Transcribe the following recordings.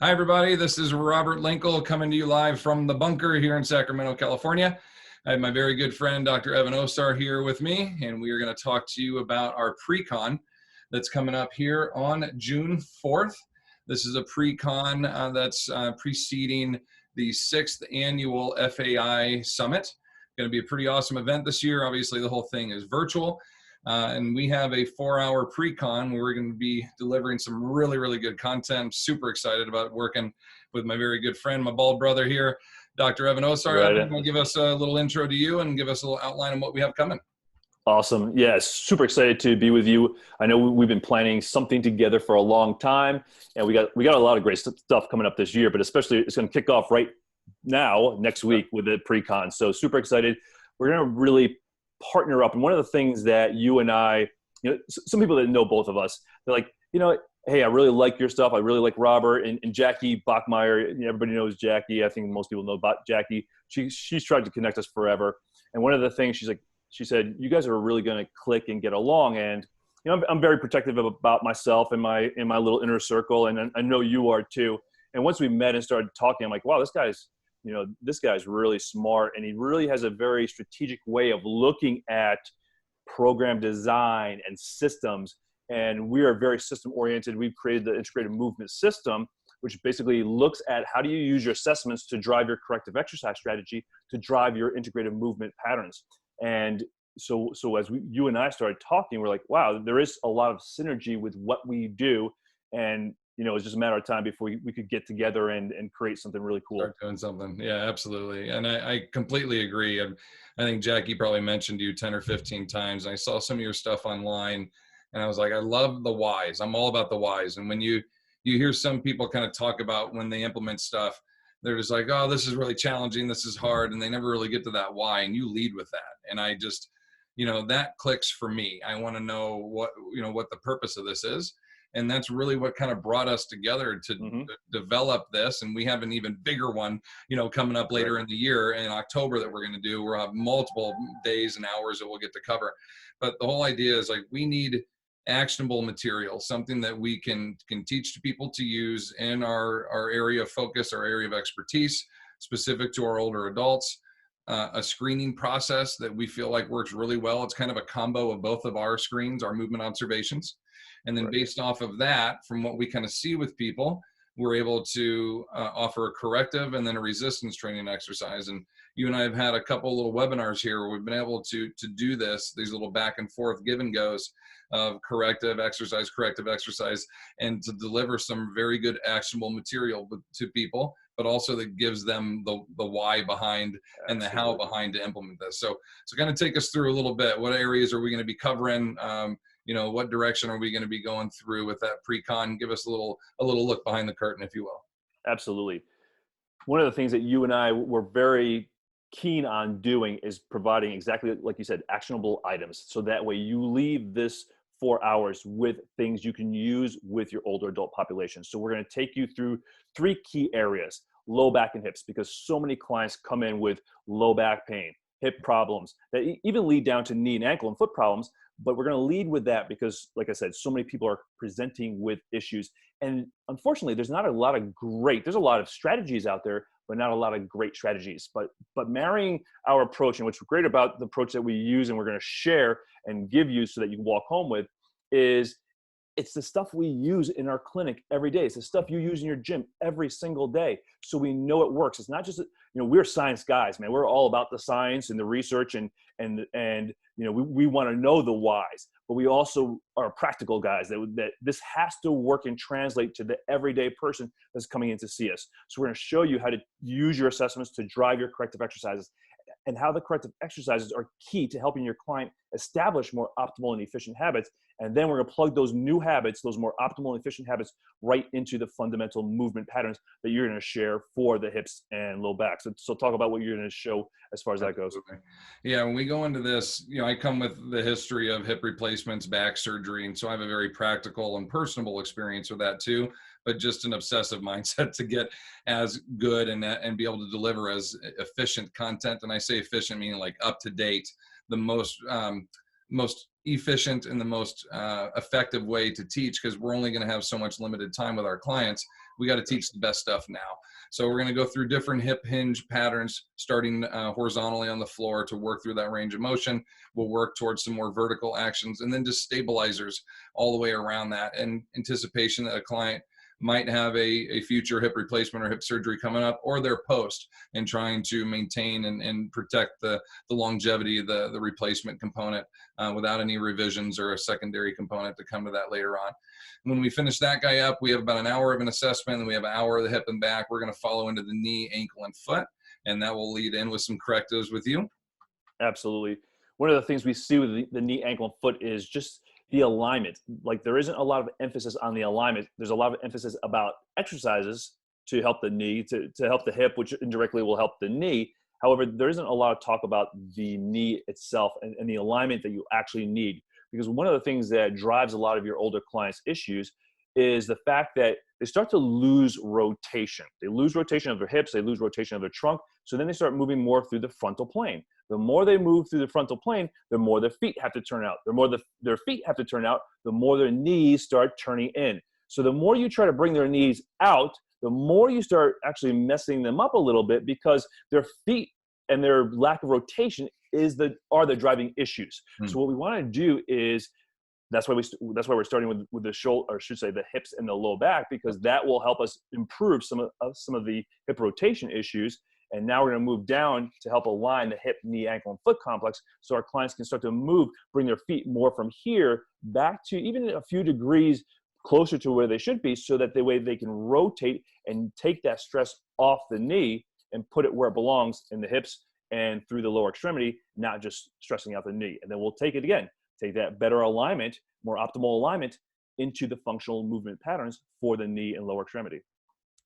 Hi, everybody. This is Robert Linkle coming to you live from the bunker here in Sacramento, California. I have my very good friend, Dr. Evan Osar, here with me, and we are going to talk to you about our pre-con that's coming up here on June 4th. This is a pre-con that's preceding the 6th annual FAI Summit. Going to be a pretty awesome event this year. Obviously, the whole thing is virtual. And we have a 4-hour pre-con where we're going to be delivering some really good content. I'm super excited about working with my very good friend, my bald brother here, Dr. Evan Osar. Right. Evan, give us a little intro to you and give us a little outline of what we have coming. Awesome. Yeah, super excited to be with you. I know we've been planning something together for a long time, and we got a lot of great stuff coming up this year, but especially it's going to kick off right now, next week with the pre-con. So super excited. We're going to really partner up. And one of the things that you and I, some people that know both of us, they're like, hey, I really like your stuff. I really like Robert and Jackie Bachmeyer. Everybody knows Jackie. I think most people know about Jackie. She's tried to connect us forever. And one of the things she said, you guys are really going to click and get along. And, I'm very protective about myself and my little inner circle. And I know you are too. And once we met and started talking, I'm like, wow, this guy's really smart, and he really has a very strategic way of looking at program design and systems. And we are very system oriented. We've created the integrated movement system, which basically looks at how do you use your assessments to drive your corrective exercise strategy, to drive your integrated movement patterns. And so as you and I started talking, we're like, wow, there is a lot of synergy with what we do. And it's just a matter of time before we could get together and create something really cool. Start doing something. Yeah, absolutely. And I completely agree. I think Jackie probably mentioned you 10 or 15 times. And I saw some of your stuff online, and I was like, I love the whys. I'm all about the whys. And when you hear some people kind of talk about when they implement stuff, they're just like, oh, this is really challenging. This is hard. And they never really get to that why. And you lead with that. And I just, that clicks for me. I want to know what the purpose of this is. And that's really what kind of brought us together to develop this. And we have an even bigger one, coming up later in the year in October that we're going to do. We'll have multiple days and hours that we'll get to cover. But the whole idea is like, we need actionable material, something that we can teach to people to use in our area of focus, our area of expertise, specific to our older adults. A screening process that we feel like works really well. It's kind of a combo of both of our screens, our movement observations. And then based off of that, from what we kind of see with people, we're able to offer a corrective and then a resistance training exercise. And you and I have had a couple little webinars here where we've been able to do these little back and forth give and goes of corrective exercise, and to deliver some very good actionable material to people, but also that gives them the why behind and the how behind to implement this. So kind of take us through a little bit. What areas are we going to be covering? What direction are we going to be going through with that pre-con? Give us a little look behind the curtain, if you will. Absolutely. One of the things that you and I were very keen on doing is providing, exactly like you said, actionable items. So that way you leave this 4 hours with things you can use with your older adult population. So we're going to take you through 3 key areas: low back and hips, because so many clients come in with low back pain, hip problems that even lead down to knee and ankle and foot problems. But we're going to lead with that because, like I said, so many people are presenting with issues. And unfortunately, there's a lot of strategies out there, but not a lot of great strategies. But marrying our approach, and what's great about the approach that we use and we're going to share and give you so that you can walk home with, is it's the stuff we use in our clinic every day. It's the stuff you use in your gym every single day. So we know it works. It's not just, we're science guys, man. We're all about the science and the research and we want to know the whys, but we also are practical guys that this has to work and translate to the everyday person that's coming in to see us. So we're going to show you how to use your assessments to drive your corrective exercises, and how the corrective exercises are key to helping your client establish more optimal and efficient habits. And then we're going to plug those new habits, those more optimal and efficient habits, right into the fundamental movement patterns that you're going to share for the hips and low back. So talk about what you're going to show as far as that goes. Yeah, when we go into this, I come with the history of hip replacements, back surgery, and so I have a very practical and personable experience with that too, but just an obsessive mindset to get as good and be able to deliver as efficient content. And I say efficient meaning like up to date, the most most efficient and the most effective way to teach, because we're only going to have so much limited time with our clients. We got to teach the best stuff now. So we're going to go through different hip hinge patterns, starting horizontally on the floor to work through that range of motion. We'll work towards some more vertical actions, and then just stabilizers all the way around that, in anticipation that a client might have a future hip replacement or hip surgery coming up, or their post, and trying to maintain and protect the longevity of the replacement component without any revisions or a secondary component to come to that later on. When we finish that guy up, we have about an hour of an assessment, and we have an hour of the hip and back. We're going to follow into the knee, ankle, and foot, and that will lead in with some correctives with you. Absolutely. One of the things we see with the knee, ankle, and foot is just the alignment. Like, there isn't a lot of emphasis on the alignment. There's a lot of emphasis about exercises to help the knee, to help the hip, which indirectly will help the knee. However, there isn't a lot of talk about the knee itself and the alignment that you actually need. Because one of the things that drives a lot of your older clients' issues is the fact that they start to lose rotation. They lose rotation of their hips, they lose rotation of their trunk, so then they start moving more through the frontal plane. The more they move through the frontal plane, the more their feet have to turn out. The more their feet have to turn out, the more their knees start turning in. So the more you try to bring their knees out, the more you start actually messing them up a little bit, because their feet and their lack of rotation are the driving issues. So what we want to do is, that's why we're starting with the shoulder, or I should say the hips and the low back, because that will help us improve some of the hip rotation issues. And now we're going to move down to help align the hip, knee, ankle, and foot complex, so our clients can start to move, bring their feet more from here back to even a few degrees closer to where they should be, so that the way they can rotate and take that stress off the knee and put it where it belongs, in the hips and through the lower extremity, not just stressing out the knee. And then we'll take that better alignment, more optimal alignment, into the functional movement patterns for the knee and lower extremity.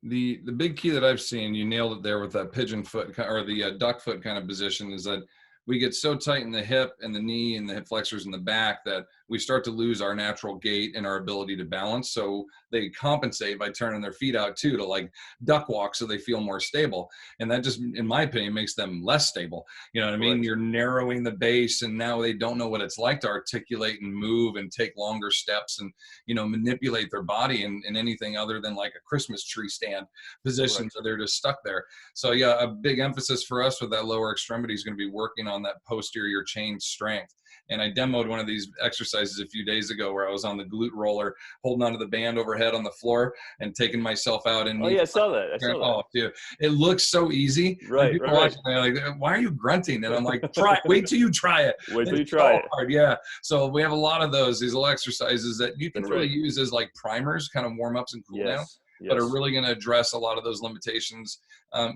The big key that I've seen, you nailed it there with that pigeon foot, or the duck foot kind of position, is that we get so tight in the hip and the knee and the hip flexors in the back that we start to lose our natural gait and our ability to balance. So they compensate by turning their feet out too, to like duck walk, so they feel more stable. And that just, in my opinion, makes them less stable. You know what I mean? Right. You're narrowing the base, and now they don't know what it's like to articulate and move and take longer steps and, manipulate their body in anything other than like a Christmas tree stand position. Correct. So they're just stuck there. So yeah, a big emphasis for us with that lower extremity is going to be working on that posterior chain strength. And I demoed one of these exercises a few days ago, where I was on the glute roller, holding onto the band overhead on the floor and taking myself out. And Oh yeah, I saw that. oh, dude, it looks so easy. Right, People right. watching, they're like, "Why are you grunting?" And I'm like, wait till you try it. Wait till you It's try so it. hard. Yeah. So we have a lot of these little exercises that you can That's really right. use as like primers, kind of warm ups and cool down, but are Yes. really going to address a lot of those limitations,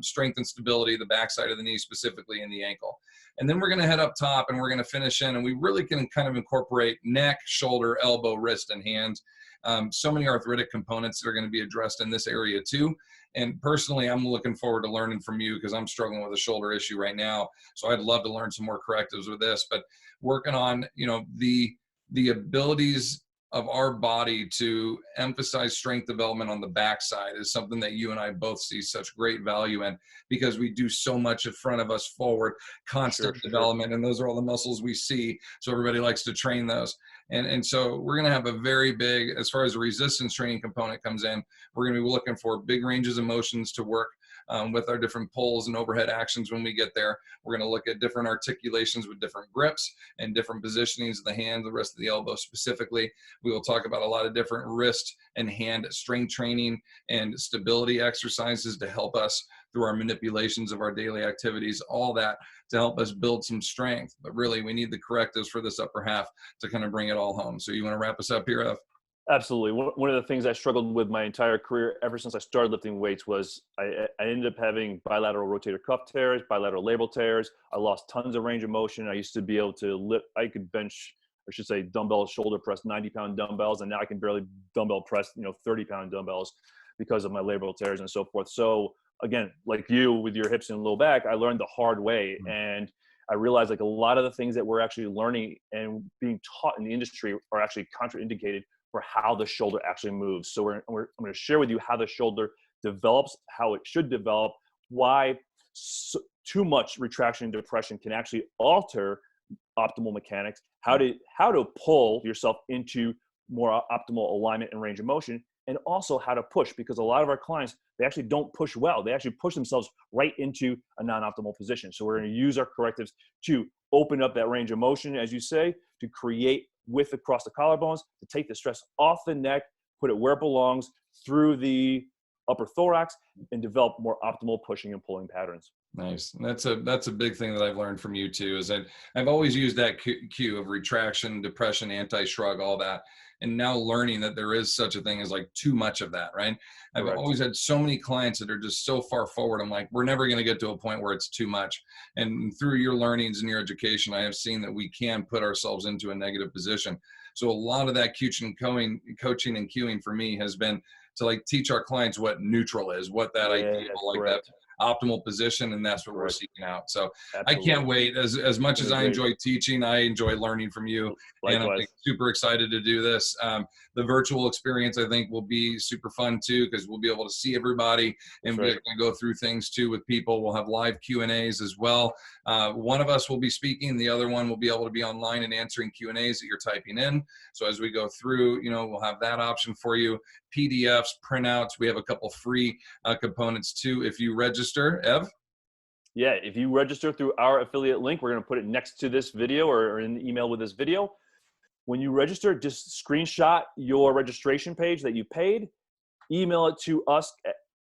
strength and stability, the backside of the knee specifically, and the ankle. And then we're going to head up top, and we're going to finish in, and we really can kind of incorporate neck, shoulder, elbow, wrist, and hand. So many arthritic components that are going to be addressed in this area too. And personally, I'm looking forward to learning from you, because I'm struggling with a shoulder issue right now. So I'd love to learn some more correctives with this, but working on, the abilities of our body to emphasize strength development on the backside is something that you and I both see such great value in, because we do so much in front of us forward, constant development, and those are all the muscles we see. So everybody likes to train those. And so we're going to have a very big, as far as the resistance training component comes in, we're going to be looking for big ranges of motions to work with our different pulls and overhead actions. When we get there, we're going to look at different articulations with different grips and different positionings of the hand, the rest of the elbow specifically. We will talk about a lot of different wrist and hand strength training and stability exercises to help us through our manipulations of our daily activities, all that to help us build some strength. But really, we need the correctives for this upper half to kind of bring it all home. So you want to wrap us up here, Ev? Absolutely. One of the things I struggled with my entire career, ever since I started lifting weights, was I ended up having bilateral rotator cuff tears, bilateral labral tears. I lost tons of range of motion. I used to be able to lift, I could bench, I should say dumbbell shoulder press 90-pound dumbbells, and now I can barely dumbbell press 30-pound dumbbells because of my labral tears and so forth. So again, like you with your hips and low back, I learned the hard way. And I realized like a lot of the things that we're actually learning and being taught in the industry are actually contraindicated for how the shoulder actually moves. So I'm going to share with you how the shoulder develops, how it should develop, why too much retraction and depression can actually alter optimal mechanics, how to pull yourself into more optimal alignment and range of motion, and also how to push, because a lot of our clients, they actually don't push well. They actually push themselves right into a non-optimal position. So we're going to use our correctives to open up that range of motion, as you say, to create width across the collarbones, to take the stress off the neck, put it where it belongs through the upper thorax, and develop more optimal pushing and pulling patterns. Nice. That's a big thing that I've learned from you too, is that I've always used that cue of retraction, depression, anti-shrug, all that. And now learning that there is such a thing as like too much of that, right? I've Correct. always had so many clients that are just so far forward. I'm like, we're never going to get to a point where it's too much. And through your learnings and your education, I have seen that we can put ourselves into a negative position. So a lot of that coaching and cueing for me has been to like teach our clients what neutral is, what that Yeah, ideal, that's like that correct. optimal position, and that's what we're Correct. seeking out. So I Absolutely. can't wait. As much It's as been a I great, enjoy teaching, I enjoy learning from you, and I'm like, likewise. super excited to do this. The virtual experience I think will be super fun too, because we'll be able to see everybody That's and we right. can go through things too with people. We'll have live Q&As as well. One of us will be speaking, the other one will be able to be online and answering Q&As that you're typing in. So as we go through, we'll have that option for you. PDFs, printouts. We have a couple free components too if you register. Ev? Yeah, if you register through our affiliate link, we're going to put it next to this video or in the email with this video. When you register, just screenshot your registration page that you paid, email it to us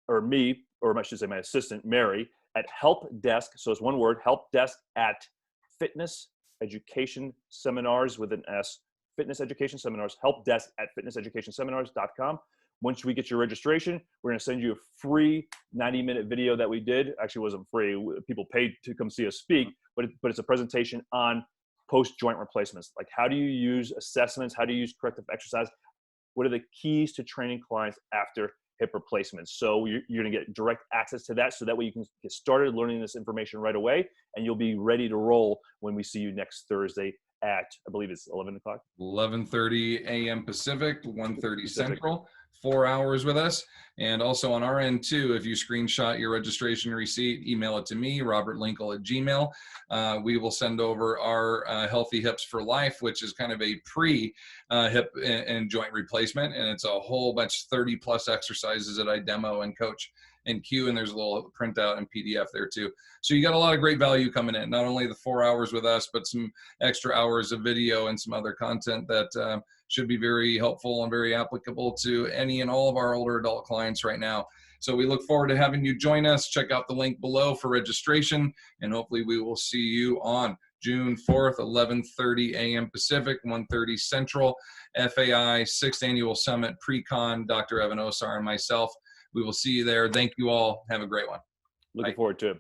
or me, or I should say my assistant, Mary, at help desk. So it's one word, help desk at fitness education seminars with an S, fitness education seminars, help desk at fitnesseducationseminars.com. Once we get your registration, we're going to send you a free 90-minute video that we did. Actually, it wasn't free. People paid to come see us speak, but it's a presentation on post-joint replacements. Like, how do you use assessments? How do you use corrective exercise? What are the keys to training clients after hip replacements? So you're going to get direct access to that, so that way you can get started learning this information right away, and you'll be ready to roll when we see you next Thursday at, I believe it's 11 o'clock. 11:30 a.m. Pacific, 1:30 Pacific. Central, 4 hours with us. And also on our end too, if you screenshot your registration receipt, email it to me, robertlinkle@gmail. We will send over our Healthy Hips for Life, which is kind of a pre-hip and joint replacement. And it's a whole bunch, 30 plus exercises that I demo and coach and cue, and there's a little printout and PDF there too. So you got a lot of great value coming in, not only the 4 hours with us, but some extra hours of video and some other content that should be very helpful and very applicable to any and all of our older adult clients right now. So we look forward to having you join us. Check out the link below for registration, and hopefully we will see you on June 4th, 11:30 a.m. Pacific, 1:30 Central, FAI 6th Annual Summit PreCon, Dr. Evan Osar and myself. We will see you there. Thank you all. Have a great one. Looking Bye. forward to it.